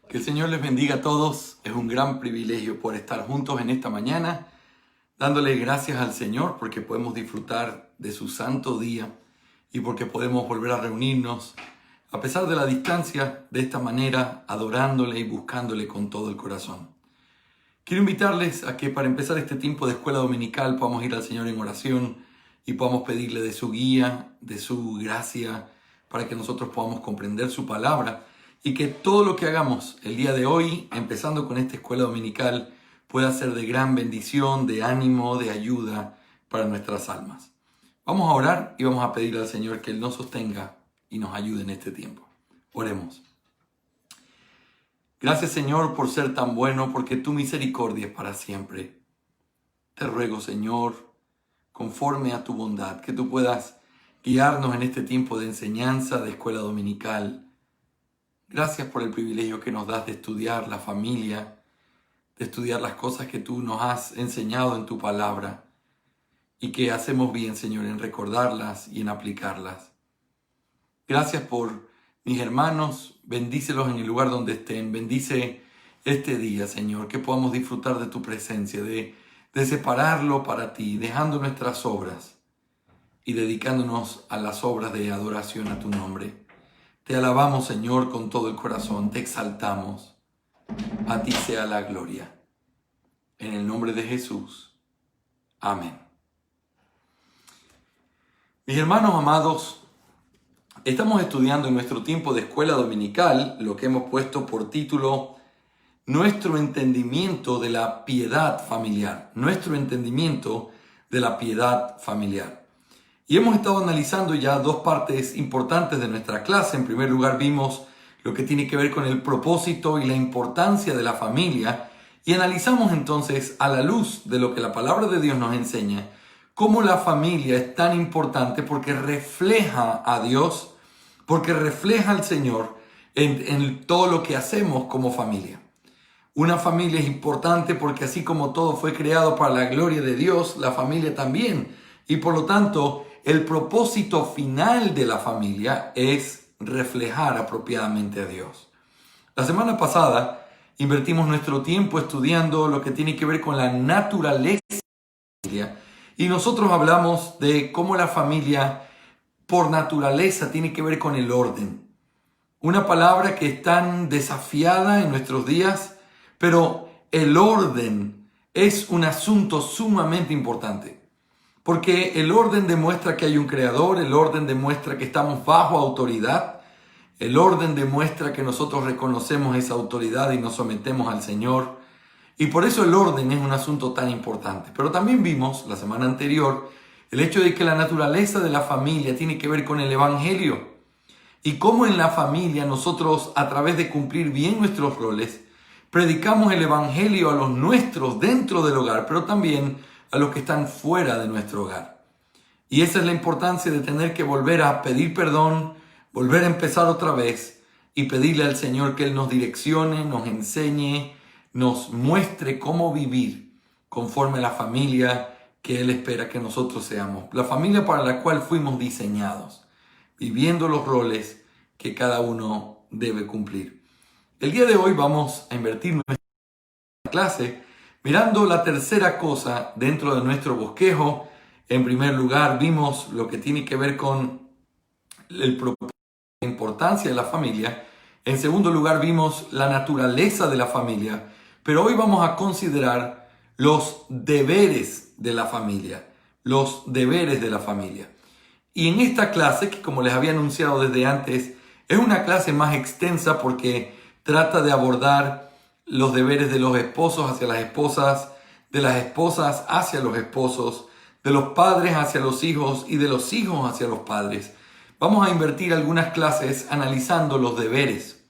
Que el Señor les bendiga a todos. Es un gran privilegio por estar juntos en esta mañana, dándole gracias al Señor porque podemos disfrutar de su santo día y porque podemos volver a reunirnos, a pesar de la distancia, de esta manera, adorándole y buscándole con todo el corazón. Quiero invitarles a que para empezar este tiempo de escuela dominical podamos ir al Señor en oración y podamos pedirle de su guía, de su gracia, para que nosotros podamos comprender su palabra y que todo lo que hagamos el día de hoy, empezando con esta escuela dominical, pueda ser de gran bendición, de ánimo, de ayuda para nuestras almas. Vamos a orar y vamos a pedirle al Señor que Él nos sostenga y nos ayude en este tiempo. Oremos. Gracias, Señor, por ser tan bueno, porque tu misericordia es para siempre. Te ruego, Señor, conforme a tu bondad, que tú puedas guiarnos en este tiempo de enseñanza, de escuela dominical. Gracias por el privilegio que nos das de estudiar la familia, de estudiar las cosas que tú nos has enseñado en tu palabra y que hacemos bien, Señor, en recordarlas y en aplicarlas. Gracias por mis hermanos, bendícelos en el lugar donde estén, bendice este día, Señor, que podamos disfrutar de tu presencia, de separarlo para ti, dejando nuestras obras y dedicándonos a las obras de adoración a tu nombre. Te alabamos, Señor, con todo el corazón, te exaltamos. A ti sea la gloria. En el nombre de Jesús. Amén. Mis hermanos amados, estamos estudiando en nuestro tiempo de escuela dominical lo que hemos puesto por título Nuestro entendimiento de la piedad familiar. Nuestro entendimiento de la piedad familiar. Y hemos estado analizando ya dos partes importantes de nuestra clase. En primer lugar vimos lo que tiene que ver con el propósito y la importancia de la familia. Y analizamos entonces, a la luz de lo que la palabra de Dios nos enseña, cómo la familia es tan importante porque refleja a Dios, porque refleja al Señor en todo lo que hacemos como familia. Una familia es importante porque así como todo fue creado para la gloria de Dios, la familia también. Y por lo tanto, el propósito final de la familia es reflejar apropiadamente a Dios. La semana pasada invertimos nuestro tiempo estudiando lo que tiene que ver con la naturaleza de la familia. Y nosotros hablamos de cómo la familia por naturaleza tiene que ver con el orden. Una palabra que es tan desafiada en nuestros días, pero el orden es un asunto sumamente importante. Porque el orden demuestra que hay un creador, el orden demuestra que estamos bajo autoridad, el orden demuestra que nosotros reconocemos esa autoridad y nos sometemos al Señor. Y por eso el orden es un asunto tan importante. Pero también vimos la semana anterior el hecho de que la naturaleza de la familia tiene que ver con el Evangelio. Y cómo en la familia nosotros, a través de cumplir bien nuestros roles, predicamos el Evangelio a los nuestros dentro del hogar, pero también a los que están fuera de nuestro hogar. Y esa es la importancia de tener que volver a pedir perdón, volver a empezar otra vez y pedirle al Señor que Él nos direccione, nos enseñe, nos muestre cómo vivir conforme a la familia que Él espera que nosotros seamos. La familia para la cual fuimos diseñados, viviendo los roles que cada uno debe cumplir. El día de hoy vamos a invertir nuestra clase mirando la tercera cosa dentro de nuestro bosquejo. En primer lugar, vimos lo que tiene que ver con el propósito y la importancia de la familia. En segundo lugar, vimos la naturaleza de la familia. Pero hoy vamos a considerar los deberes de la familia. Los deberes de la familia. Y en esta clase, que como les había anunciado desde antes, es una clase más extensa porque trata de abordar los deberes de los esposos hacia las esposas, de las esposas hacia los esposos, de los padres hacia los hijos y de los hijos hacia los padres. Vamos a invertir algunas clases analizando los deberes.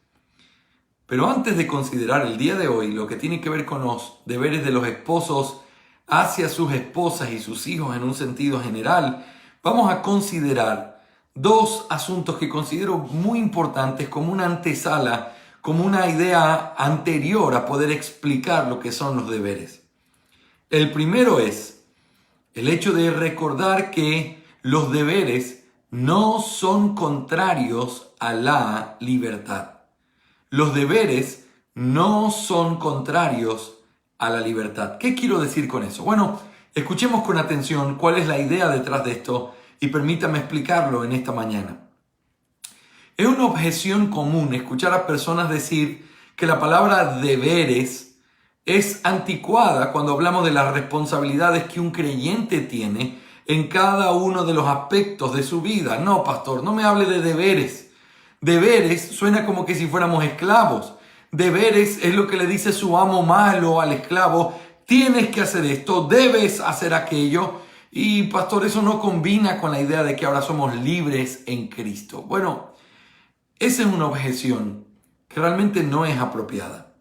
Pero antes de considerar el día de hoy lo que tiene que ver con los deberes de los esposos hacia sus esposas y sus hijos en un sentido general, vamos a considerar dos asuntos que considero muy importantes como una antesala, como una idea anterior a poder explicar lo que son los deberes. El primero es el hecho de recordar que los deberes no son contrarios a la libertad. Los deberes no son contrarios a la libertad. ¿Qué quiero decir con eso? Bueno, escuchemos con atención cuál es la idea detrás de esto y permítame explicarlo en esta mañana. Es una objeción común escuchar a personas decir que la palabra deberes es anticuada cuando hablamos de las responsabilidades que un creyente tiene en cada uno de los aspectos de su vida. No, pastor, no me hable de deberes. Deberes suena como que si fuéramos esclavos. Deberes es lo que le dice su amo malo al esclavo. Tienes que hacer esto, debes hacer aquello. Y pastor, eso no combina con la idea de que ahora somos libres en Cristo. Bueno, esa es una objeción que realmente no es apropiada.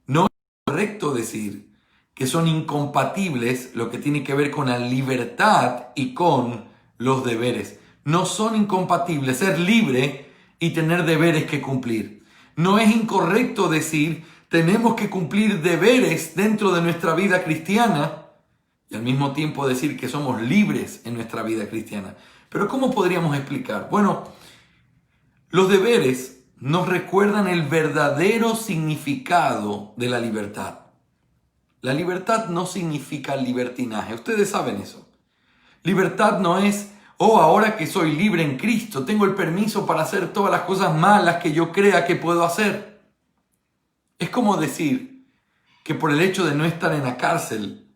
No es correcto decir que son incompatibles lo que tiene que ver con la libertad y con los deberes. No son incompatibles ser libre y tener deberes que cumplir. No es incorrecto decir tenemos que cumplir deberes dentro de nuestra vida cristiana y al mismo tiempo decir que somos libres en nuestra vida cristiana. Pero ¿cómo podríamos explicar? Bueno, los deberes nos recuerdan el verdadero significado de la libertad. La libertad no significa libertinaje. Ustedes saben eso. Libertad no es, oh, ahora que soy libre en Cristo, tengo el permiso para hacer todas las cosas malas que yo crea que puedo hacer. Es como decir que por el hecho de no estar en la cárcel,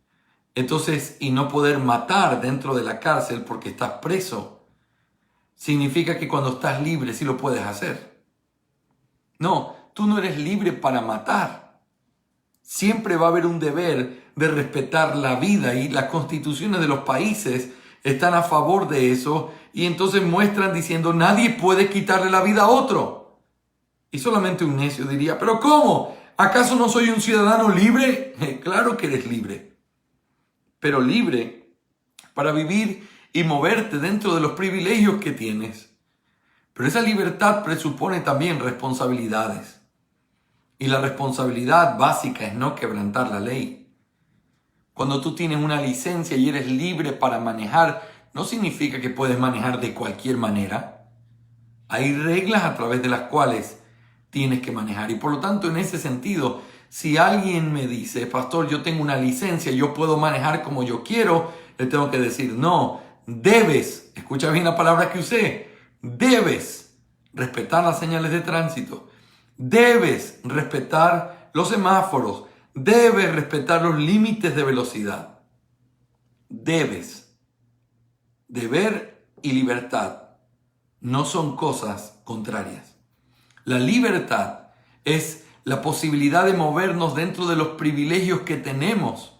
entonces, y no poder matar dentro de la cárcel porque estás preso, significa que cuando estás libre sí lo puedes hacer. No, tú no eres libre para matar. Siempre va a haber un deber de respetar la vida y las constituciones de los países están a favor de eso y entonces muestran diciendo nadie puede quitarle la vida a otro. Y solamente un necio diría, ¿pero cómo? ¿Acaso no soy un ciudadano libre? Claro que eres libre, pero libre para vivir y moverte dentro de los privilegios que tienes. Pero esa libertad presupone también responsabilidades. Y la responsabilidad básica es no quebrantar la ley. Cuando tú tienes una licencia y eres libre para manejar, no significa que puedes manejar de cualquier manera. Hay reglas a través de las cuales tienes que manejar. Y por lo tanto, en ese sentido, si alguien me dice, pastor, yo tengo una licencia, yo puedo manejar como yo quiero, le tengo que decir, no, debes, escucha bien la palabra que usé, debes respetar las señales de tránsito. Debes respetar los semáforos. Debes respetar los límites de velocidad. Debes. Deber y libertad no son cosas contrarias. La libertad es la posibilidad de movernos dentro de los privilegios que tenemos.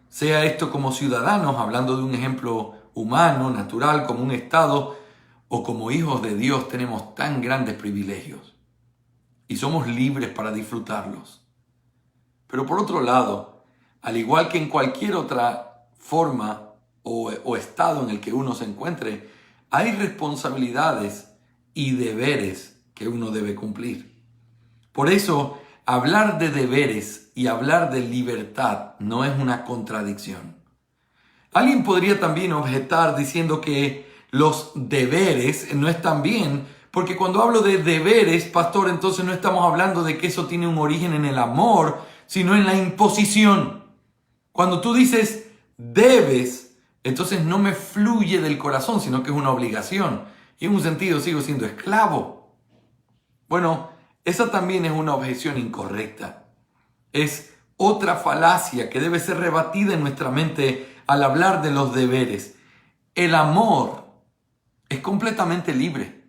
Sea esto como ciudadanos, hablando de un ejemplo humano, natural, como un Estado, o como hijos de Dios tenemos tan grandes privilegios. Y somos libres para disfrutarlos. Pero por otro lado, al igual que en cualquier otra forma o estado en el que uno se encuentre, hay responsabilidades y deberes que uno debe cumplir. Por eso, hablar de deberes y hablar de libertad no es una contradicción. Alguien podría también objetar diciendo que los deberes no están bien, porque cuando hablo de deberes, pastor, entonces no estamos hablando de que eso tiene un origen en el amor, sino en la imposición. Cuando tú dices debes, entonces no me fluye del corazón, sino que es una obligación. Y en un sentido sigo siendo esclavo. Bueno, esa también es una objeción incorrecta. Es otra falacia que debe ser rebatida en nuestra mente al hablar de los deberes. El amor es completamente libre.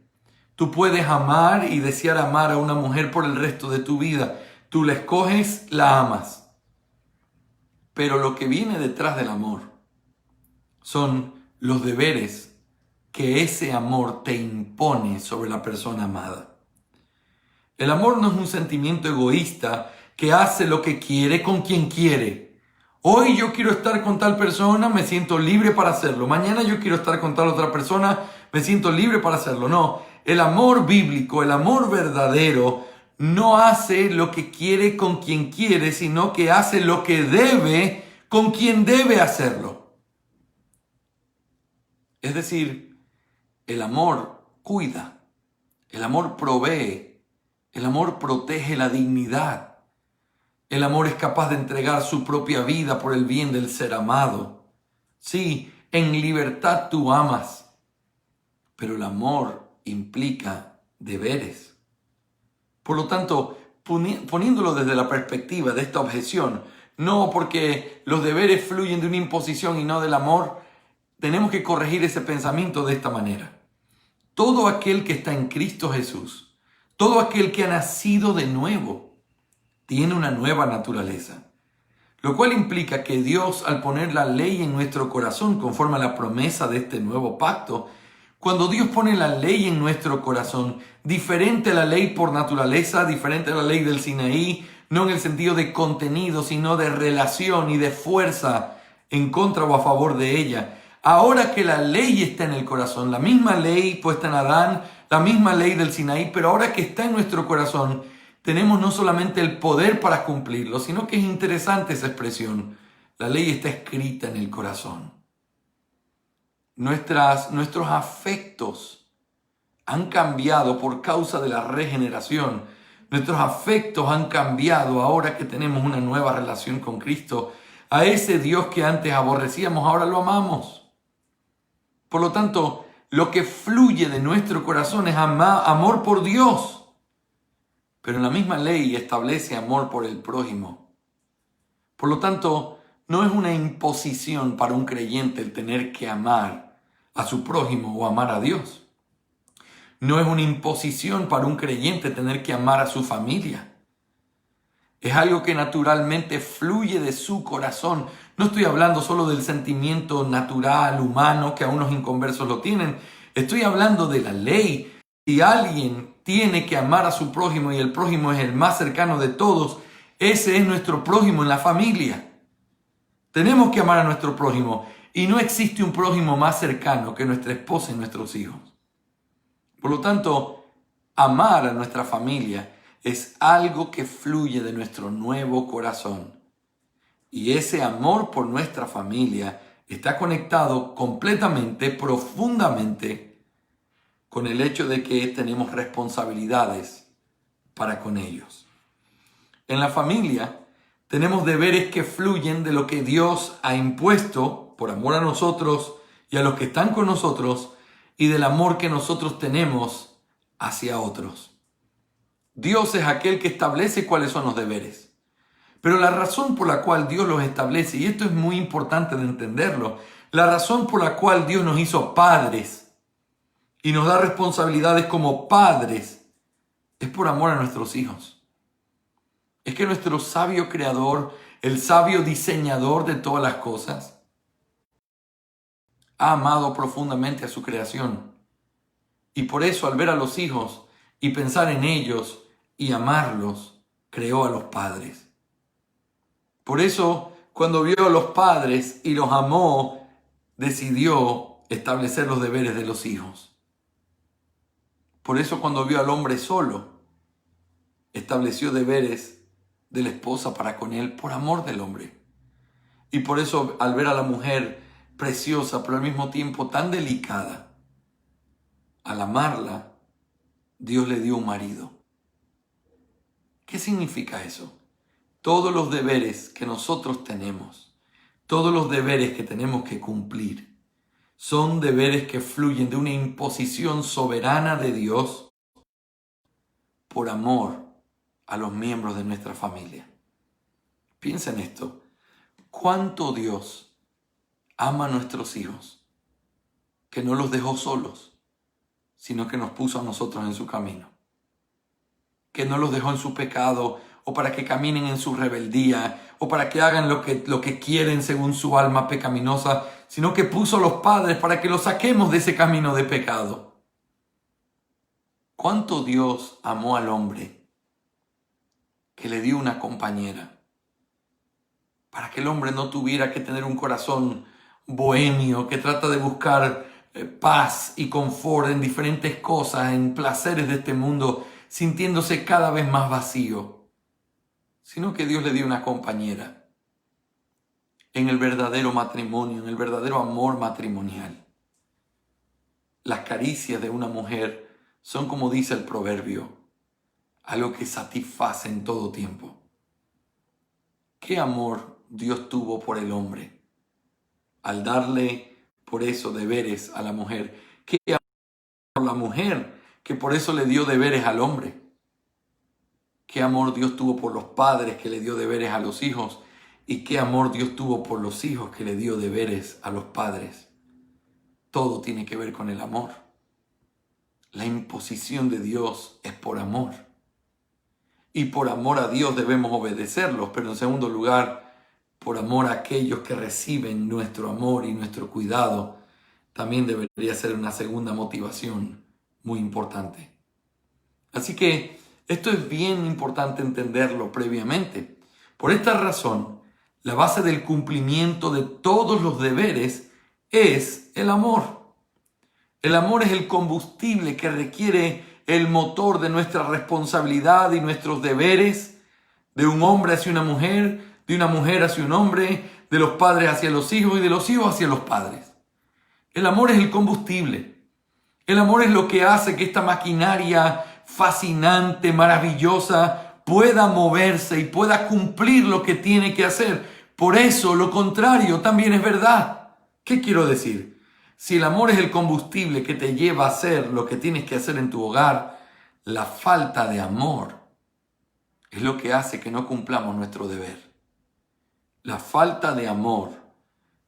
Tú puedes amar y desear amar a una mujer por el resto de tu vida. Tú la escoges, la amas. Pero lo que viene detrás del amor son los deberes que ese amor te impone sobre la persona amada. El amor no es un sentimiento egoísta que hace lo que quiere con quien quiere. Hoy yo quiero estar con tal persona, me siento libre para hacerlo. Mañana yo quiero estar con tal otra persona, me siento libre para hacerlo. No, el amor bíblico, el amor verdadero, no hace lo que quiere con quien quiere, sino que hace lo que debe con quien debe hacerlo. Es decir, el amor cuida, el amor provee, el amor protege la dignidad, El amor es capaz de entregar su propia vida por el bien del ser amado. Sí, en libertad tú amas, pero el amor implica deberes. Por lo tanto, poniéndolo desde la perspectiva de esta objeción, no porque los deberes fluyen de una imposición y no del amor, tenemos que corregir ese pensamiento de esta manera. Todo aquel que está en Cristo Jesús, todo aquel que ha nacido de nuevo, tiene una nueva naturaleza. Lo cual implica que Dios, al poner la ley en nuestro corazón, conforme a la promesa de este nuevo pacto, cuando Dios pone la ley en nuestro corazón, diferente a la ley por naturaleza, diferente a la ley del Sinaí, no en el sentido de contenido, sino de relación y de fuerza en contra o a favor de ella. Ahora que la ley está en el corazón, la misma ley puesta en Adán, la misma ley del Sinaí, pero ahora que está en nuestro corazón, tenemos no solamente el poder para cumplirlo, sino que es interesante esa expresión. La ley está escrita en el corazón. Nuestros afectos han cambiado por causa de la regeneración. Nuestros afectos han cambiado ahora que tenemos una nueva relación con Cristo. A ese Dios que antes aborrecíamos, ahora lo amamos. Por lo tanto, lo que fluye de nuestro corazón es amor por Dios. Pero la misma ley establece amor por el prójimo. Por lo tanto, no es una imposición para un creyente el tener que amar a su prójimo o amar a Dios. No es una imposición para un creyente tener que amar a su familia. Es algo que naturalmente fluye de su corazón. No estoy hablando solo del sentimiento natural, humano, que a unos inconversos lo tienen. Estoy hablando de la ley. Si alguien tiene que amar a su prójimo y el prójimo es el más cercano de todos, ese es nuestro prójimo en la familia. Tenemos que amar a nuestro prójimo y no existe un prójimo más cercano que nuestra esposa y nuestros hijos. Por lo tanto, amar a nuestra familia es algo que fluye de nuestro nuevo corazón. Y ese amor por nuestra familia está conectado completamente, profundamente, con el hecho de que tenemos responsabilidades para con ellos. En la familia tenemos deberes que fluyen de lo que Dios ha impuesto por amor a nosotros y a los que están con nosotros y del amor que nosotros tenemos hacia otros. Dios es aquel que establece cuáles son los deberes. Pero la razón por la cual Dios los establece, y esto es muy importante de entenderlo, la razón por la cual Dios nos hizo padres y nos da responsabilidades como padres es por amor a nuestros hijos. Es que nuestro sabio creador, el sabio diseñador de todas las cosas, ha amado profundamente a su creación. Y por eso al ver a los hijos y pensar en ellos y amarlos, creó a los padres. Por eso, cuando vio a los padres y los amó, decidió establecer los deberes de los hijos. Por eso, cuando vio al hombre solo, estableció deberes de la esposa para con él por amor del hombre. Y por eso, al ver a la mujer preciosa, pero al mismo tiempo tan delicada, al amarla, Dios le dio un marido. ¿Qué significa eso? Todos los deberes que nosotros tenemos, todos los deberes que tenemos que cumplir, son deberes que fluyen de una imposición soberana de Dios por amor a los miembros de nuestra familia. Piensa en esto. ¿Cuánto Dios ama a nuestros hijos? Que no los dejó solos, sino que nos puso a nosotros en su camino. Que no los dejó en su pecado o para que caminen en su rebeldía o para que hagan lo que quieren según su alma pecaminosa, sino que puso a los padres para que los saquemos de ese camino de pecado. ¿Cuánto Dios amó al hombre que le dio una compañera para que el hombre no tuviera que tener un corazón bohemio que trata de buscar paz y confort en diferentes cosas, en placeres de este mundo, sintiéndose cada vez más vacío, sino que Dios le dio una compañera en el verdadero matrimonio, en el verdadero amor matrimonial. Las caricias de una mujer son, como dice el proverbio, algo que satisface en todo tiempo. ¿Qué amor Dios tuvo por el hombre al darle por eso deberes a la mujer? ¿Qué amor por la mujer que por eso le dio deberes al hombre? ¿Qué amor Dios tuvo por los padres que le dio deberes a los hijos? ¿Y qué amor Dios tuvo por los hijos que le dio deberes a los padres? Todo tiene que ver con el amor. La imposición de Dios es por amor. Y por amor a Dios debemos obedecerlos, pero en segundo lugar, por amor a aquellos que reciben nuestro amor y nuestro cuidado, también debería ser una segunda motivación muy importante. Así que esto es bien importante entenderlo previamente. Por esta razón, la base del cumplimiento de todos los deberes es el amor. El amor es el combustible que requiere el motor de nuestra responsabilidad y nuestros deberes, de un hombre hacia una mujer, de una mujer hacia un hombre, de los padres hacia los hijos y de los hijos hacia los padres. El amor es el combustible. El amor es lo que hace que esta maquinaria fascinante, maravillosa, pueda moverse y pueda cumplir lo que tiene que hacer. Por eso, lo contrario también es verdad. ¿Qué quiero decir? Si el amor es el combustible que te lleva a hacer lo que tienes que hacer en tu hogar, la falta de amor es lo que hace que no cumplamos nuestro deber. La falta de amor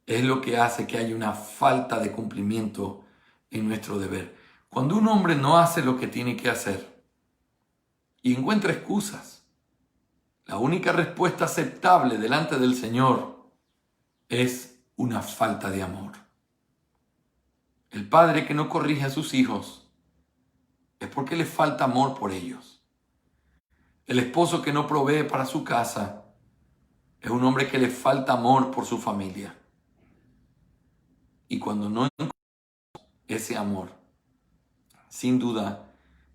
es lo que hace que haya una falta de cumplimiento en nuestro deber. Cuando un hombre no hace lo que tiene que hacer y encuentra excusas, la única respuesta aceptable delante del Señor es una falta de amor. El padre que no corrige a sus hijos es porque le falta amor por ellos. El esposo que no provee para su casa es un hombre que le falta amor por su familia. Y cuando no encontramos ese amor, sin duda,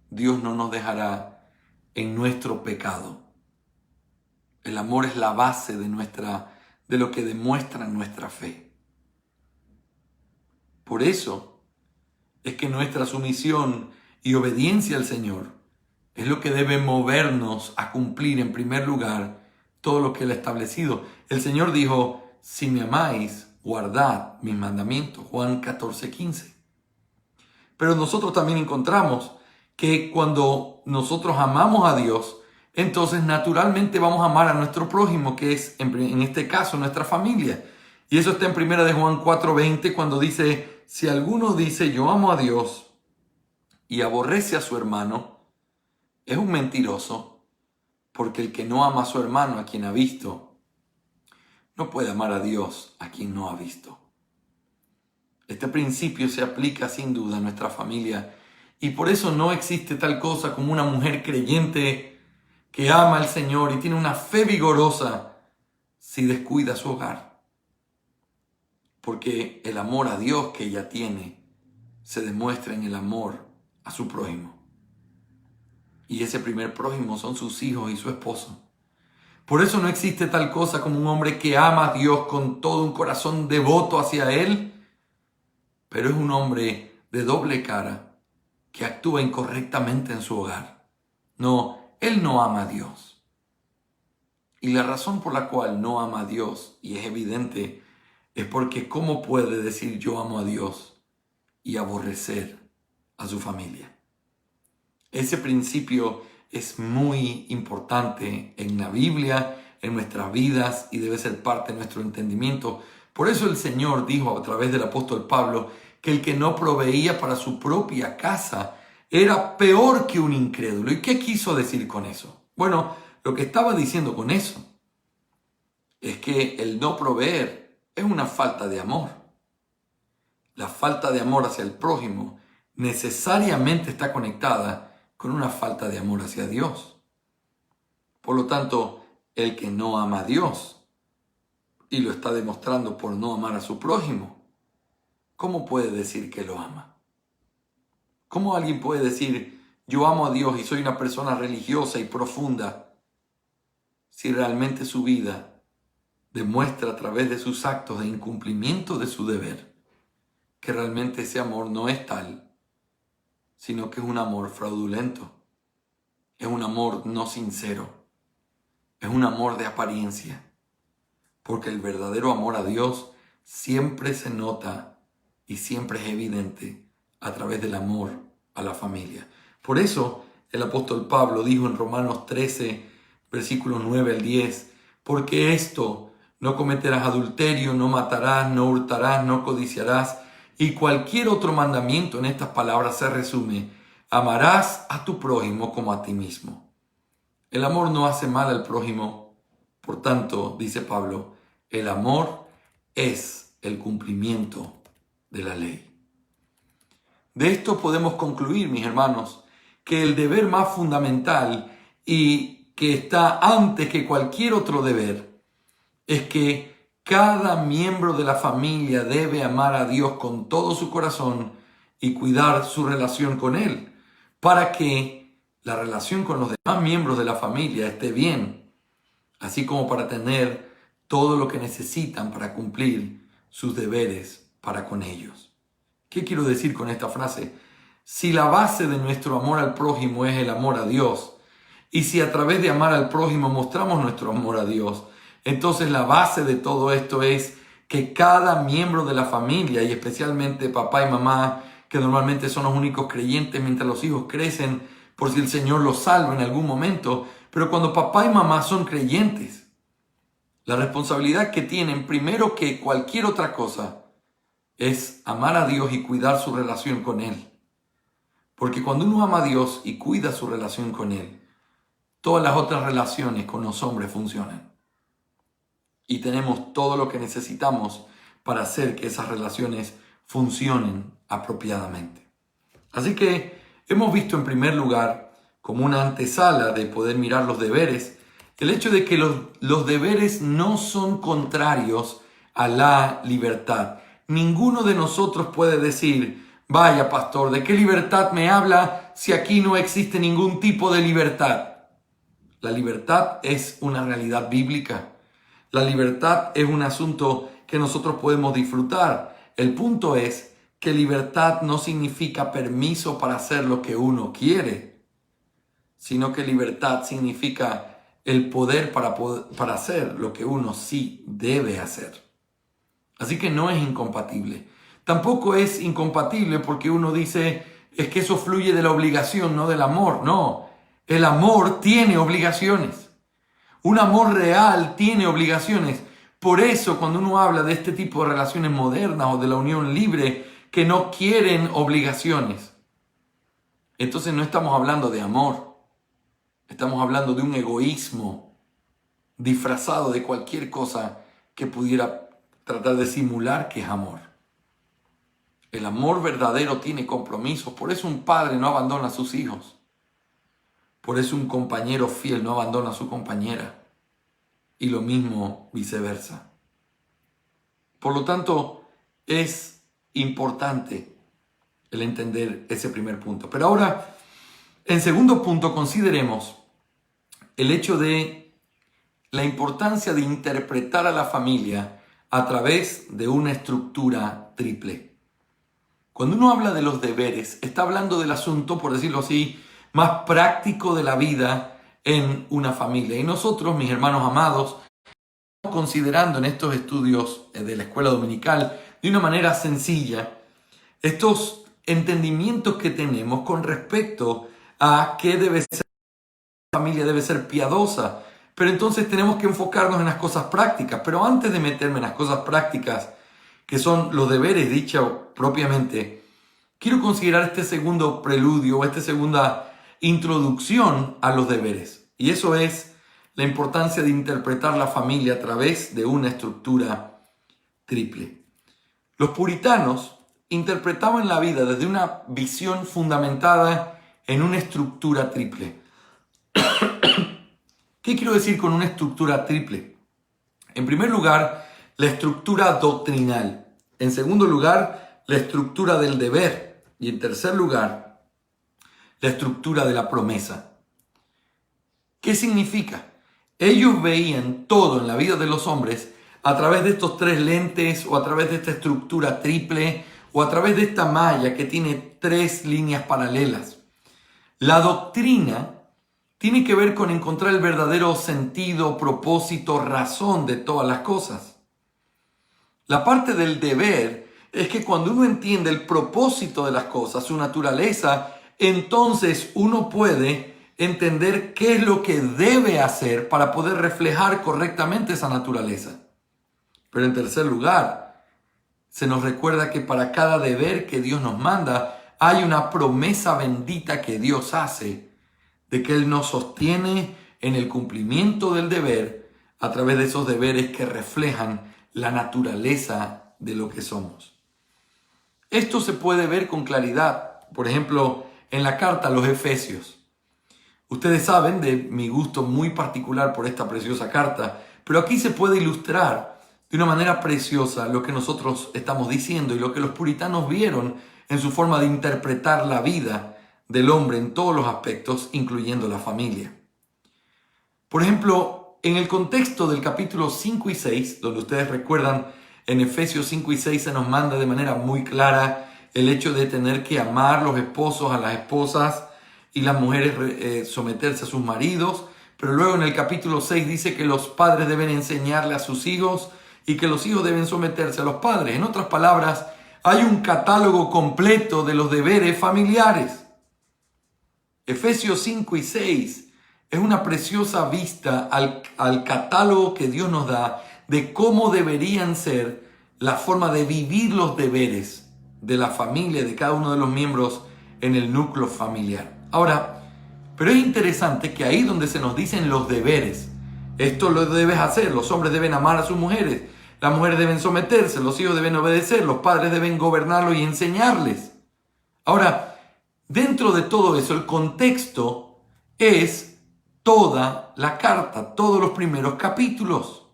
Dios no nos dejará en nuestro pecado. El amor es la base de lo que demuestra nuestra fe. Por eso es que nuestra sumisión y obediencia al Señor es lo que debe movernos a cumplir en primer lugar todo lo que Él ha establecido. El Señor dijo, si me amáis, guardad mis mandamientos. Juan 14:15. Pero nosotros también encontramos que cuando nosotros amamos a Dios, entonces naturalmente vamos a amar a nuestro prójimo, que es en este caso nuestra familia. Y eso está en 1 de Juan 4:20, cuando dice, si alguno dice yo amo a Dios y aborrece a su hermano, es un mentiroso, porque el que no ama a su hermano, a quien ha visto, no puede amar a Dios, a quien no ha visto. Este principio se aplica sin duda a nuestra familia y por eso no existe tal cosa como una mujer creyente que ama al Señor y tiene una fe vigorosa si descuida su hogar. Porque el amor a Dios que ella tiene se demuestra en el amor a su prójimo. Y ese primer prójimo son sus hijos y su esposo. Por eso no existe tal cosa como un hombre que ama a Dios con todo un corazón devoto hacia Él, pero es un hombre de doble cara que actúa incorrectamente en su hogar. No, él no ama a Dios. Y la razón por la cual no ama a Dios, y es evidente, es porque ¿cómo puede decir yo amo a Dios y aborrecer a su familia? Ese principio es muy importante en la Biblia, en nuestras vidas, y debe ser parte de nuestro entendimiento. Por eso el Señor dijo a través del apóstol Pablo que el que no proveía para su propia casa era peor que un incrédulo. ¿Y qué quiso decir con eso? Bueno, lo que estaba diciendo con eso es que el no proveer es una falta de amor. La falta de amor hacia el prójimo necesariamente está conectada con una falta de amor hacia Dios. Por lo tanto, el que no ama a Dios y lo está demostrando por no amar a su prójimo, ¿cómo puede decir que lo ama? ¿Cómo alguien puede decir, yo amo a Dios y soy una persona religiosa y profunda, si realmente su vida demuestra a través de sus actos de incumplimiento de su deber que realmente ese amor no es tal, sino que es un amor fraudulento, es un amor no sincero, es un amor de apariencia? porque el verdadero amor a Dios siempre se nota y siempre es evidente a través del amor a la familia. Por eso el apóstol Pablo dijo en Romanos 13, versículos 9 al 10, porque esto: no cometerás adulterio, no matarás, no hurtarás, no codiciarás, y cualquier otro mandamiento en estas palabras se resume: amarás a tu prójimo como a ti mismo. El amor no hace mal al prójimo. Por tanto, dice Pablo, el amor es el cumplimiento de la ley. De esto podemos concluir, mis hermanos, que el deber más fundamental y que está antes que cualquier otro deber es que cada miembro de la familia debe amar a Dios con todo su corazón y cuidar su relación con Él, para que la relación con los demás miembros de la familia esté bien, así como para tener todo lo que necesitan para cumplir sus deberes para con ellos. ¿Qué quiero decir con esta frase? Si la base de nuestro amor al prójimo es el amor a Dios, y si a través de amar al prójimo mostramos nuestro amor a Dios, entonces la base de todo esto es que cada miembro de la familia, y especialmente papá y mamá, que normalmente son los únicos creyentes mientras los hijos crecen, por si el Señor los salva en algún momento, pero cuando papá y mamá son creyentes, la responsabilidad que tienen, primero que cualquier otra cosa, es amar a Dios y cuidar su relación con Él. Porque cuando uno ama a Dios y cuida su relación con Él, todas las otras relaciones con los hombres funcionan. Y tenemos todo lo que necesitamos para hacer que esas relaciones funcionen apropiadamente. Así que hemos visto en primer lugar, como una antesala de poder mirar los deberes, el hecho de que los deberes no son contrarios a la libertad. Ninguno de nosotros puede decir: vaya pastor, ¿de qué libertad me habla si aquí no existe ningún tipo de libertad? La libertad es una realidad bíblica. La libertad es un asunto que nosotros podemos disfrutar. El punto es que libertad no significa permiso para hacer lo que uno quiere, sino que libertad significa el poder para hacer lo que uno sí debe hacer. Así que no es incompatible. Tampoco es incompatible porque uno dice: es que eso fluye de la obligación, no del amor. No, el amor tiene obligaciones. Un amor real tiene obligaciones. Por eso cuando uno habla de este tipo de relaciones modernas o de la unión libre que no quieren obligaciones, entonces no estamos hablando de amor. Estamos hablando de un egoísmo disfrazado de cualquier cosa que pudiera tratar de simular que es amor. El amor verdadero tiene compromisos. Por eso un padre no abandona a sus hijos. Por eso un compañero fiel no abandona a su compañera. Y lo mismo viceversa. Por lo tanto, es importante el entender ese primer punto. Pero ahora, en segundo punto, consideremos el hecho de la importancia de interpretar a la familia a través de una estructura triple. Cuando uno habla de los deberes, está hablando del asunto, por decirlo así, más práctico de la vida en una familia. Y nosotros, mis hermanos amados, estamos considerando en estos estudios de la escuela dominical, de una manera sencilla, estos entendimientos que tenemos con respecto a qué debe ser la familia, debe ser piadosa. Pero entonces tenemos que enfocarnos en las cosas prácticas. Pero antes de meterme en las cosas prácticas, que son los deberes dicho propiamente, quiero considerar este segundo preludio o esta segunda introducción a los deberes. Y eso es la importancia de interpretar la familia a través de una estructura triple. Los puritanos interpretaban la vida desde una visión fundamentada en una estructura triple. ¿Qué quiero decir con una estructura triple? En primer lugar, la estructura doctrinal. En segundo lugar, la estructura del deber. Y en tercer lugar, la estructura de la promesa. ¿Qué significa? Ellos veían todo en la vida de los hombres a través de estos tres lentes o a través de esta estructura triple o a través de esta malla que tiene tres líneas paralelas. La doctrina tiene que ver con encontrar el verdadero sentido, propósito, razón de todas las cosas. La parte del deber es que cuando uno entiende el propósito de las cosas, su naturaleza, entonces uno puede entender qué es lo que debe hacer para poder reflejar correctamente esa naturaleza. Pero en tercer lugar, se nos recuerda que para cada deber que Dios nos manda, hay una promesa bendita que Dios hace de que Él nos sostiene en el cumplimiento del deber a través de esos deberes que reflejan la naturaleza de lo que somos. Esto se puede ver con claridad, por ejemplo, en la carta a los Efesios. Ustedes saben de mi gusto muy particular por esta preciosa carta, pero aquí se puede ilustrar de una manera preciosa lo que nosotros estamos diciendo y lo que los puritanos vieron en su forma de interpretar la vida del hombre en todos los aspectos, incluyendo la familia. Por ejemplo, en el contexto del capítulo 5 y 6, donde ustedes recuerdan, en Efesios 5 y 6 se nos manda de manera muy clara el hecho de tener que amar los esposos a las esposas y las mujeres someterse a sus maridos, pero luego en el capítulo 6 dice que los padres deben enseñarle a sus hijos y que los hijos deben someterse a los padres. En otras palabras, hay un catálogo completo de los deberes familiares. Efesios 5 y 6 es una preciosa vista al catálogo que Dios nos da de cómo deberían ser la forma de vivir los deberes de la familia, de cada uno de los miembros en el núcleo familiar. Ahora, pero es interesante que ahí donde se nos dicen los deberes, esto lo debes hacer, los hombres deben amar a sus mujeres, las mujeres deben someterse, los hijos deben obedecer, los padres deben gobernarlos y enseñarles. Ahora, dentro de todo eso, el contexto es toda la carta, todos los primeros capítulos.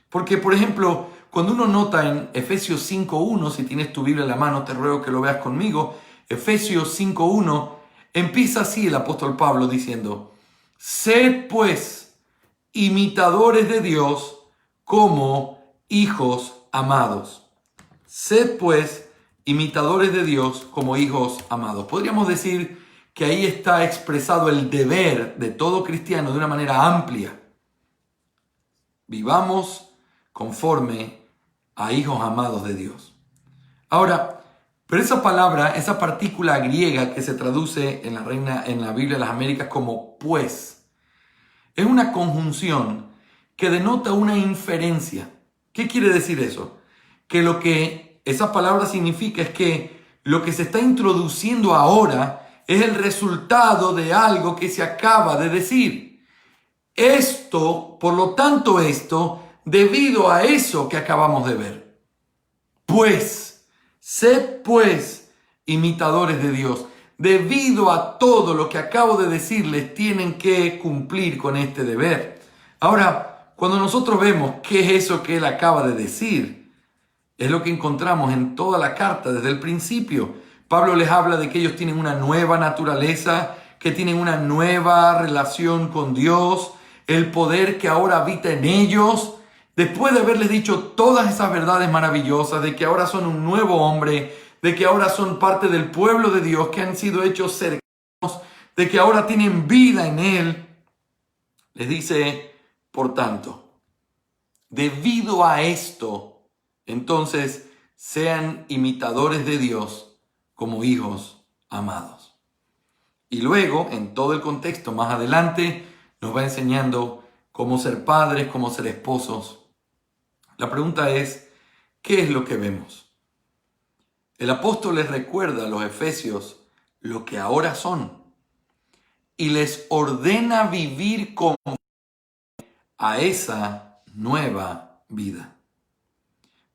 Porque, por ejemplo, cuando uno nota en Efesios 5.1, si tienes tu Biblia en la mano, te ruego que lo veas conmigo, Efesios 5.1, empieza así el apóstol Pablo diciendo: sed pues imitadores de Dios como hijos amados. Sed pues imitadores de Dios como hijos amados. Podríamos decir que ahí está expresado el deber de todo cristiano de una manera amplia. Vivamos conforme a hijos amados de Dios. Ahora, pero esa palabra, esa partícula griega que se traduce en la Biblia de las Américas como pues, es una conjunción que denota una inferencia. ¿Qué quiere decir eso? Que lo que esa palabra significa es que lo que se está introduciendo ahora es el resultado de algo que se acaba de decir. Esto, por lo tanto esto, debido a eso que acabamos de ver. Pues, sed pues imitadores de Dios. Debido a todo lo que acabo de decirles, tienen que cumplir con este deber. Ahora, cuando nosotros vemos qué es eso que él acaba de decir, es lo que encontramos en toda la carta desde el principio. Pablo les habla de que ellos tienen una nueva naturaleza, que tienen una nueva relación con Dios, el poder que ahora habita en ellos. Después de haberles dicho todas esas verdades maravillosas, de que ahora son un nuevo hombre, de que ahora son parte del pueblo de Dios, que han sido hechos cercanos, de que ahora tienen vida en Él, les dice, por tanto, debido a esto, entonces sean imitadores de Dios como hijos amados. Y luego, en todo el contexto más adelante, nos va enseñando cómo ser padres, cómo ser esposos. La pregunta es, ¿qué es lo que vemos? El apóstol les recuerda a los efesios lo que ahora son y les ordena vivir conforme a esa nueva vida.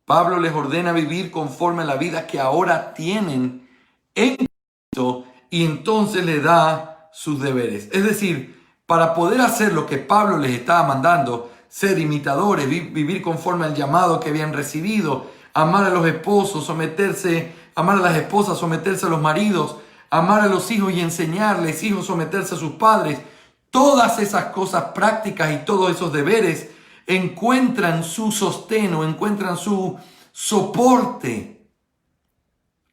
Pablo les ordena vivir conforme a la vida que ahora tienen en Cristo y entonces le da sus deberes. Es decir, para poder hacer lo que Pablo les estaba mandando, ser imitadores, vivir conforme al llamado que habían recibido, amar a los esposos, amar a las esposas, someterse a los maridos, amar a los hijos y enseñarles, hijos someterse a sus padres. Todas esas cosas prácticas y todos esos deberes encuentran su sostén o encuentran su soporte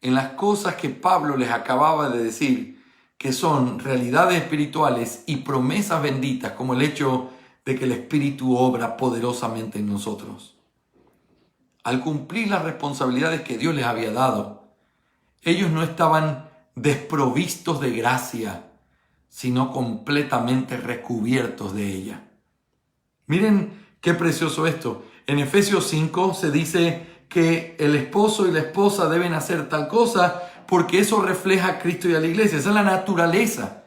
en las cosas que Pablo les acababa de decir que son realidades espirituales y promesas benditas, como el hecho de que el Espíritu obra poderosamente en nosotros. Al cumplir las responsabilidades que Dios les había dado, ellos no estaban desprovistos de gracia, sino completamente recubiertos de ella. Miren qué precioso esto. En Efesios 5 se dice que el esposo y la esposa deben hacer tal cosa porque eso refleja a Cristo y a la iglesia. Esa es la naturaleza.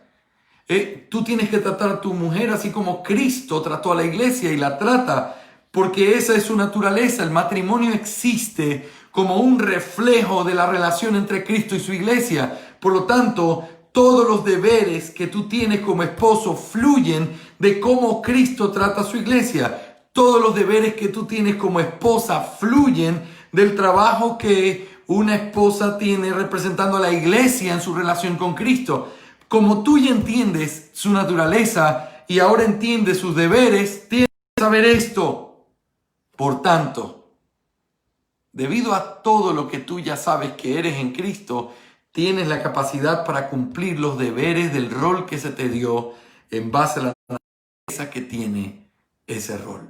Tú tienes que tratar a tu mujer así como Cristo trató a la iglesia y la trata, porque esa es su naturaleza. El matrimonio existe como un reflejo de la relación entre Cristo y su iglesia. Por lo tanto, todos los deberes que tú tienes como esposo fluyen de cómo Cristo trata a su iglesia. Todos los deberes que tú tienes como esposa fluyen del trabajo que una esposa tiene representando a la iglesia en su relación con Cristo. Como tú ya entiendes su naturaleza y ahora entiendes sus deberes, tienes que saber esto. Por tanto, debido a todo lo que tú ya sabes que eres en Cristo, tienes la capacidad para cumplir los deberes del rol que se te dio en base a la naturaleza que tiene ese rol.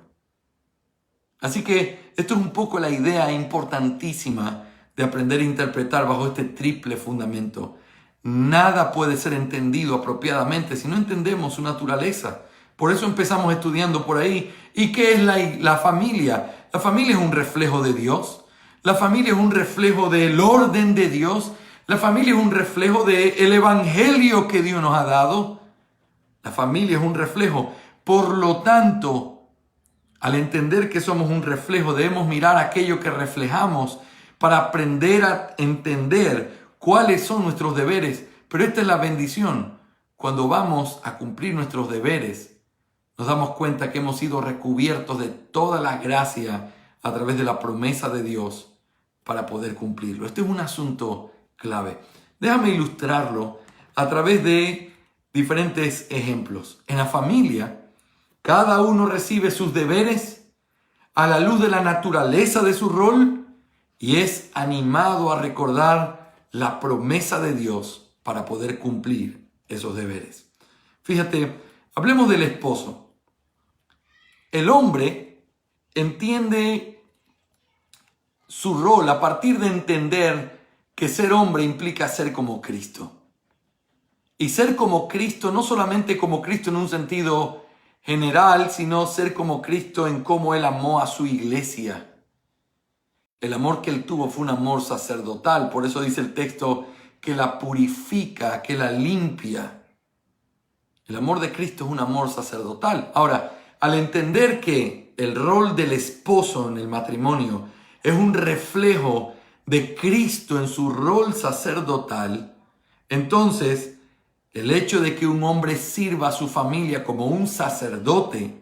Así que esto es un poco la idea importantísima de aprender a interpretar bajo este triple fundamento. Nada puede ser entendido apropiadamente si no entendemos su naturaleza. Por eso empezamos estudiando por ahí. ¿Y qué es la familia? La familia es un reflejo de Dios. La familia es un reflejo del orden de Dios. La familia es un reflejo del evangelio que Dios nos ha dado. La familia es un reflejo. Por lo tanto, al entender que somos un reflejo, debemos mirar aquello que reflejamos para aprender a entender cuáles son nuestros deberes. Pero esta es la bendición. Cuando vamos a cumplir nuestros deberes, nos damos cuenta que hemos sido recubiertos de toda la gracia a través de la promesa de Dios para poder cumplirlo. Este es un asunto clave. Déjame ilustrarlo a través de diferentes ejemplos. En la familia, cada uno recibe sus deberes a la luz de la naturaleza de su rol y es animado a recordar la promesa de Dios para poder cumplir esos deberes. Fíjate, hablemos del esposo. El hombre entiende su rol a partir de entender que ser hombre implica ser como Cristo. Y ser como Cristo, no solamente como Cristo en un sentido general, sino ser como Cristo en cómo Él amó a su iglesia. El amor que Él tuvo fue un amor sacerdotal, por eso dice el texto que la purifica, que la limpia. El amor de Cristo es un amor sacerdotal. Ahora, al entender que el rol del esposo en el matrimonio es un reflejo de Cristo en su rol sacerdotal, entonces el hecho de que un hombre sirva a su familia como un sacerdote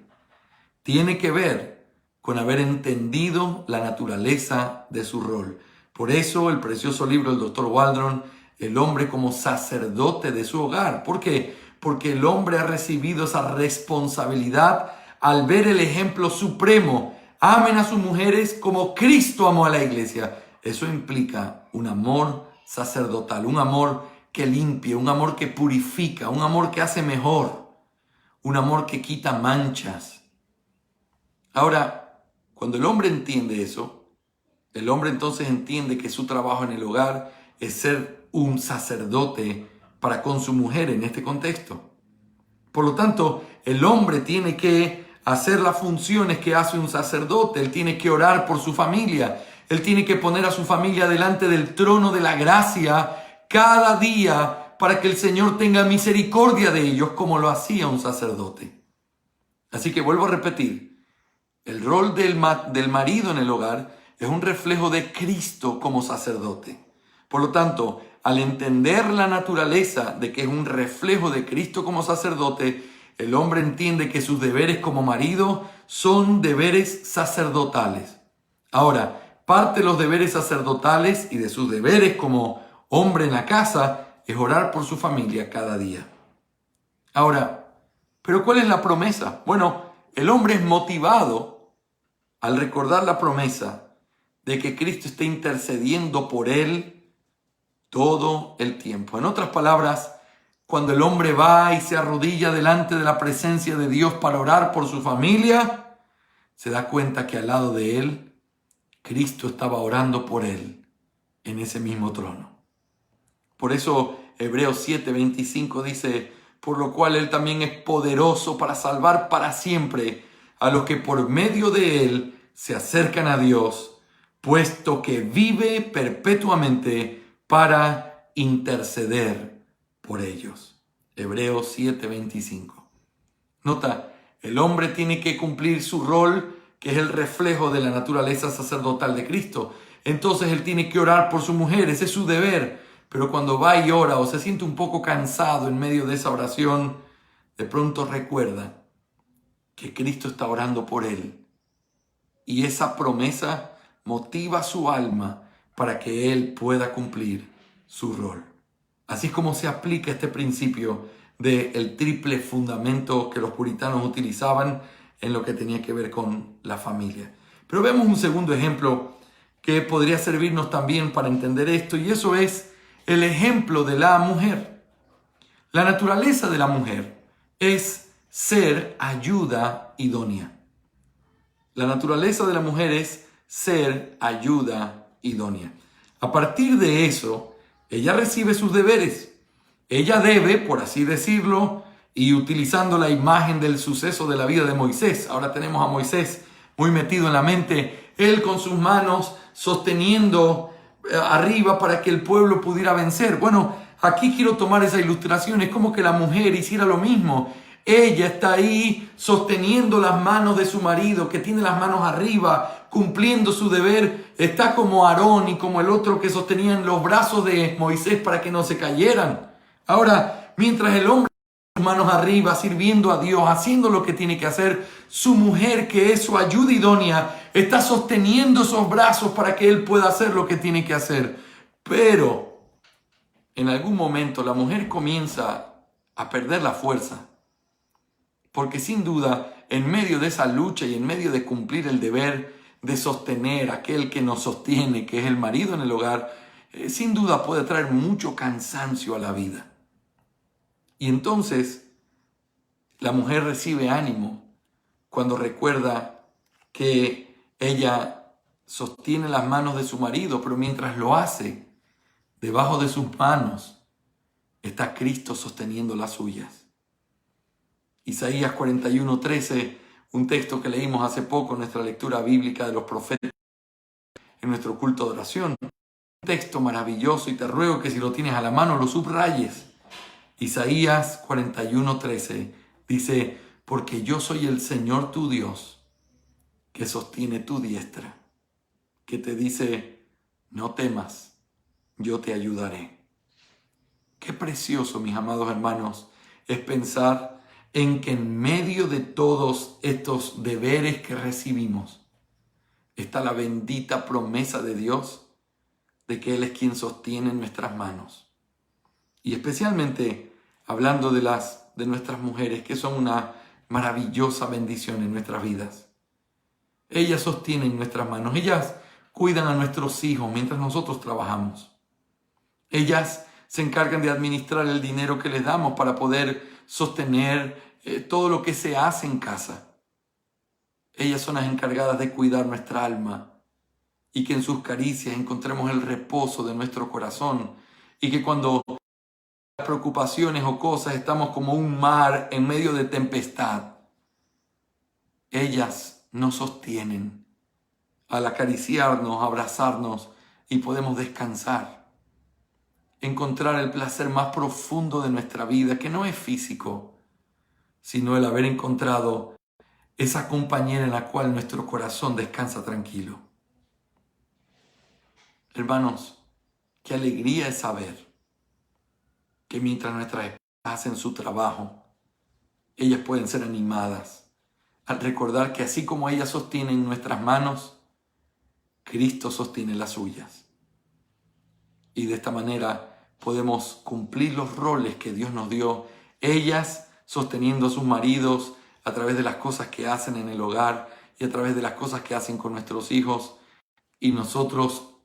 tiene que ver con haber entendido la naturaleza de su rol. Por eso el precioso libro del Dr. Waldron, El hombre como sacerdote de su hogar. ¿Por qué? Porque el hombre ha recibido esa responsabilidad al ver el ejemplo supremo. Amen a sus mujeres como Cristo amó a la iglesia. Eso implica un amor sacerdotal, un amor que limpia, un amor que purifica, un amor que hace mejor, un amor que quita manchas. Ahora, cuando el hombre entiende eso, el hombre entonces entiende que su trabajo en el hogar es ser un sacerdote para con su mujer en este contexto. Por lo tanto, el hombre tiene que hacer las funciones que hace un sacerdote. Él tiene que orar por su familia. Él tiene que poner a su familia delante del trono de la gracia cada día para que el Señor tenga misericordia de ellos como lo hacía un sacerdote. Así que vuelvo a repetir, el rol del marido en el hogar es un reflejo de Cristo como sacerdote. Por lo tanto, al entender la naturaleza de que es un reflejo de Cristo como sacerdote, el hombre entiende que sus deberes como marido son deberes sacerdotales. Ahora, parte de los deberes sacerdotales y de sus deberes como hombre en la casa es orar por su familia cada día. Ahora, ¿pero cuál es la promesa? Bueno, el hombre es motivado al recordar la promesa de que Cristo está intercediendo por él todo el tiempo. En otras palabras, cuando el hombre va y se arrodilla delante de la presencia de Dios para orar por su familia, se da cuenta que al lado de él, Cristo estaba orando por él en ese mismo trono. Por eso Hebreos 7:25 dice, por lo cual él también es poderoso para salvar para siempre a los que por medio de él se acercan a Dios, puesto que vive perpetuamente para interceder por ellos. Hebreos 7:25. Nota, el hombre tiene que cumplir su rol, que es el reflejo de la naturaleza sacerdotal de Cristo. Entonces él tiene que orar por su mujer, ese es su deber. Pero cuando va y ora o se siente un poco cansado en medio de esa oración, de pronto recuerda que Cristo está orando por él. Y esa promesa motiva su alma para que él pueda cumplir su rol. Así es como se aplica este principio del triple fundamento que los puritanos utilizaban en lo que tenía que ver con la familia. Pero vemos un segundo ejemplo que podría servirnos también para entender esto, y eso es el ejemplo de la mujer. La naturaleza de la mujer es ser ayuda idónea. La naturaleza de la mujer es ser ayuda idónea. A partir de eso, ella recibe sus deberes. Ella debe, por así decirlo, y utilizando la imagen del suceso de la vida de Moisés. Ahora tenemos a Moisés muy metido en la mente, él con sus manos sosteniendo arriba para que el pueblo pudiera vencer. Bueno, aquí quiero tomar esa ilustración, es como que la mujer hiciera lo mismo. Ella está ahí sosteniendo las manos de su marido, que tiene las manos arriba, cumpliendo su deber. Está como Aarón y como el otro que sostenían los brazos de Moisés para que no se cayeran. Ahora, mientras el hombre con sus manos arriba, sirviendo a Dios, haciendo lo que tiene que hacer, su mujer, que es su ayuda idónea, está sosteniendo esos brazos para que él pueda hacer lo que tiene que hacer. Pero en algún momento la mujer comienza a perder la fuerza. Porque sin duda, en medio de esa lucha y en medio de cumplir el deber de sostener a aquel que nos sostiene, que es el marido en el hogar, sin duda puede traer mucho cansancio a la vida. Y entonces, la mujer recibe ánimo cuando recuerda que ella sostiene las manos de su marido, pero mientras lo hace, debajo de sus manos está Cristo sosteniendo las suyas. Isaías 41:13, un texto que leímos hace poco en nuestra lectura bíblica de los profetas en nuestro culto de oración. Un texto maravilloso y te ruego que si lo tienes a la mano lo subrayes. Isaías 41:13 dice, porque yo soy el Señor tu Dios, que sostiene tu diestra, que te dice, no temas, yo te ayudaré. Qué precioso, mis amados hermanos, es pensar en que en medio de todos estos deberes que recibimos está la bendita promesa de Dios de que Él es quien sostiene nuestras manos. Y especialmente hablando de nuestras mujeres, que son una maravillosa bendición en nuestras vidas. Ellas sostienen nuestras manos, ellas cuidan a nuestros hijos mientras nosotros trabajamos. Ellas se encargan de administrar el dinero que les damos para poder sostener todo lo que se hace en casa. Ellas son las encargadas de cuidar nuestra alma y que en sus caricias encontremos el reposo de nuestro corazón y que cuando las preocupaciones o cosas estamos como un mar en medio de tempestad, ellas nos sostienen al acariciarnos, abrazarnos y podemos descansar. Encontrar el placer más profundo de nuestra vida, que no es físico, sino el haber encontrado esa compañera en la cual nuestro corazón descansa tranquilo. Hermanos, qué alegría es saber que mientras nuestras esposas hacen su trabajo, ellas pueden ser animadas al recordar que así como ellas sostienen nuestras manos, Cristo sostiene las suyas. Y de esta manera podemos cumplir los roles que Dios nos dio, ellas sosteniendo a sus maridos a través de las cosas que hacen en el hogar y a través de las cosas que hacen con nuestros hijos, y nosotros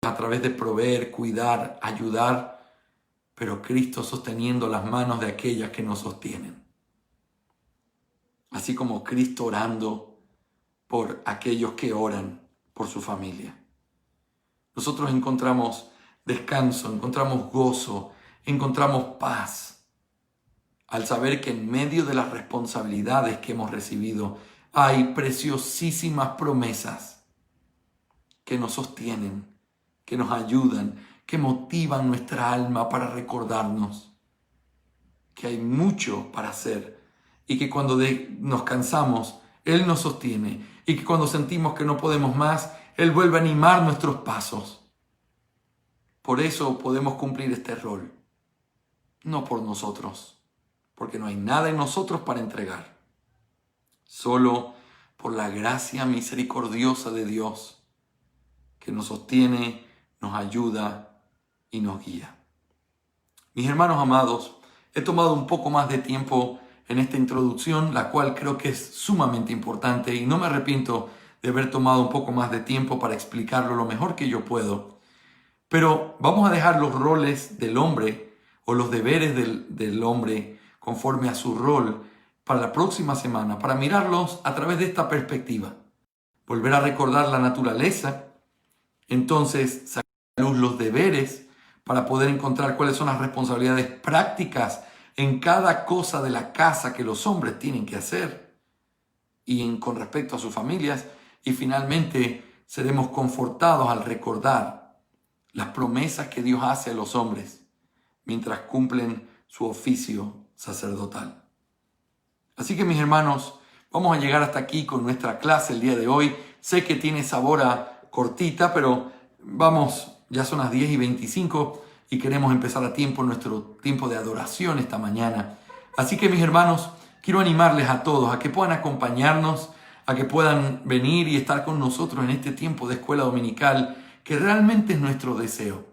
a través de proveer, cuidar, ayudar, pero Cristo sosteniendo las manos de aquellas que nos sostienen. Así como Cristo orando por aquellos que oran por su familia. Nosotros encontramos descanso, encontramos gozo, encontramos paz al saber que en medio de las responsabilidades que hemos recibido hay preciosísimas promesas que nos sostienen, que nos ayudan, que motivan nuestra alma para recordarnos que hay mucho para hacer y que cuando nos cansamos, Él nos sostiene y que cuando sentimos que no podemos más, Él vuelve a animar nuestros pasos. Por eso podemos cumplir este rol, no por nosotros, porque no hay nada en nosotros para entregar, solo por la gracia misericordiosa de Dios que nos sostiene, nos ayuda y nos guía. Mis hermanos amados, he tomado un poco más de tiempo en esta introducción, la cual creo que es sumamente importante y no me arrepiento de haber tomado un poco más de tiempo para explicarlo lo mejor que yo puedo. Pero vamos a dejar los roles del hombre o los deberes del hombre conforme a su rol para la próxima semana, para mirarlos a través de esta perspectiva. Volver a recordar la naturaleza, entonces sacar a luz los deberes para poder encontrar cuáles son las responsabilidades prácticas en cada cosa de la casa que los hombres tienen que hacer y con respecto a sus familias. Y finalmente seremos confortados al recordar las promesas que Dios hace a los hombres mientras cumplen su oficio sacerdotal. Así que mis hermanos, vamos a llegar hasta aquí con nuestra clase el día de hoy. Sé que tiene sabor a cortita, pero vamos, ya son las 10:25 y queremos empezar a tiempo nuestro tiempo de adoración esta mañana. Así que mis hermanos, quiero animarles a todos a que puedan acompañarnos, a que puedan venir y estar con nosotros en este tiempo de escuela dominical, que realmente es nuestro deseo,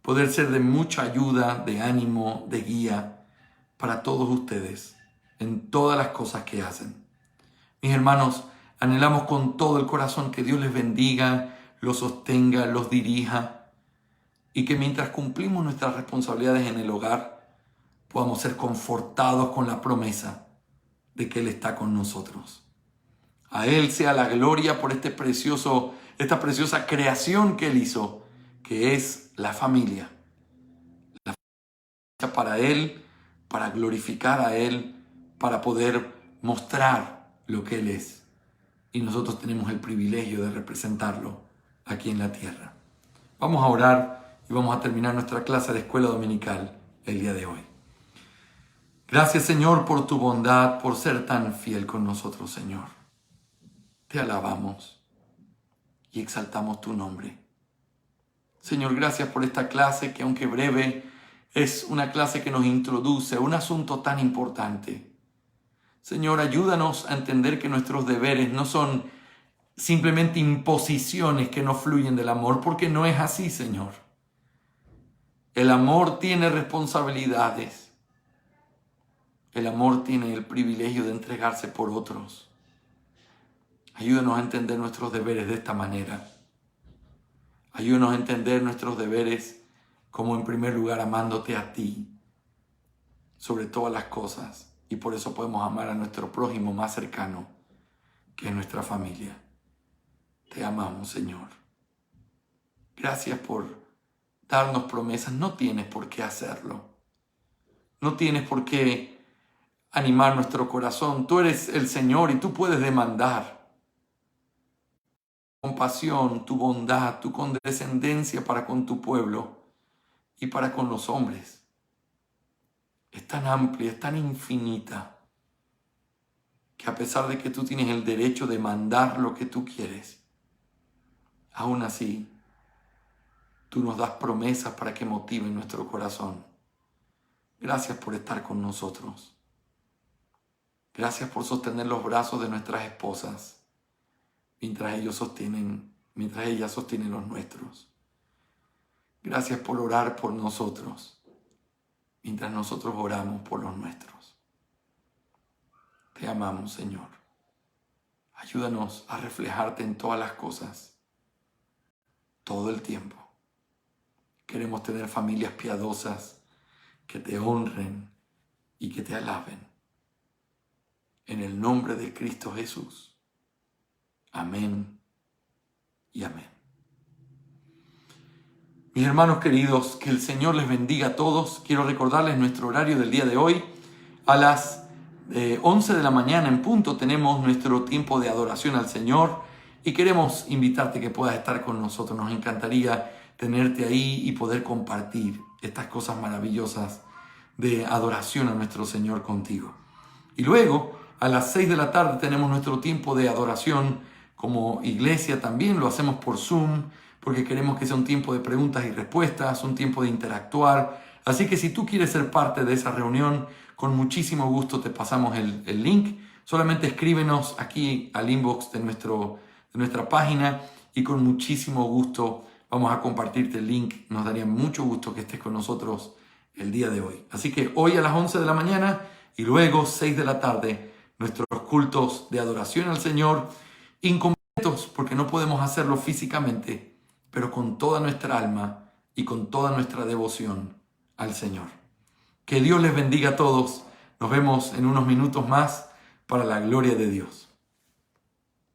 poder ser de mucha ayuda, de ánimo, de guía para todos ustedes en todas las cosas que hacen. Mis hermanos, anhelamos con todo el corazón que Dios les bendiga, los sostenga, los dirija y que mientras cumplimos nuestras responsabilidades en el hogar, podamos ser confortados con la promesa de que Él está con nosotros. A Él sea la gloria por esta preciosa creación que Él hizo, que es la familia. La familia para Él, para glorificar a Él, para poder mostrar lo que Él es. Y nosotros tenemos el privilegio de representarlo aquí en la tierra. Vamos a orar y vamos a terminar nuestra clase de escuela dominical el día de hoy. Gracias, Señor, por tu bondad, por ser tan fiel con nosotros, Señor. Te alabamos y exaltamos tu nombre. Señor, gracias por esta clase que, aunque breve, es una clase que nos introduce a un asunto tan importante. Señor, ayúdanos a entender que nuestros deberes no son simplemente imposiciones que no fluyen del amor, porque no es así, Señor. El amor tiene responsabilidades. El amor tiene el privilegio de entregarse por otros. Ayúdanos a entender nuestros deberes de esta manera. Ayúdanos a entender nuestros deberes como en primer lugar amándote a ti sobre todas las cosas. Y por eso podemos amar a nuestro prójimo más cercano, que es nuestra familia. Te amamos, Señor. Gracias por darnos promesas. No tienes por qué hacerlo. No tienes por qué animar nuestro corazón. Tú eres el Señor y tú puedes demandar compasión, tu bondad, tu condescendencia para con tu pueblo y para con los hombres. Es tan amplia, es tan infinita, que a pesar de que tú tienes el derecho de mandar lo que tú quieres, aún así, tú nos das promesas para que motiven nuestro corazón. Gracias por estar con nosotros. Gracias por sostener los brazos de nuestras esposas mientras ellas sostienen los nuestros. Gracias por orar por nosotros mientras nosotros oramos por los nuestros. Te amamos, Señor. Ayúdanos a reflejarte en todas las cosas, todo el tiempo. Queremos tener familias piadosas, que te honren y que te alaben. En el nombre de Cristo Jesús. Amén y amén. Mis hermanos queridos, que el Señor les bendiga a todos. Quiero recordarles nuestro horario del día de hoy. A las 11 de la mañana en punto tenemos nuestro tiempo de adoración al Señor y queremos invitarte que puedas estar con nosotros. Nos encantaría tenerte ahí y poder compartir estas cosas maravillosas de adoración a nuestro Señor contigo. Y luego, a las 6 de la tarde tenemos nuestro tiempo de adoración como iglesia también. Lo hacemos por Zoom porque queremos que sea un tiempo de preguntas y respuestas, un tiempo de interactuar. Así que si tú quieres ser parte de esa reunión, con muchísimo gusto te pasamos el link. Solamente escríbenos aquí al inbox de nuestra página y con muchísimo gusto vamos a compartirte el link. Nos daría mucho gusto que estés con nosotros el día de hoy. Así que hoy a las 11 de la mañana y luego 6 de la tarde, nuestros cultos de adoración al Señor, incompletos porque no podemos hacerlo físicamente, pero con toda nuestra alma y con toda nuestra devoción al Señor. Que Dios les bendiga a todos. Nos vemos en unos minutos más para la gloria de Dios.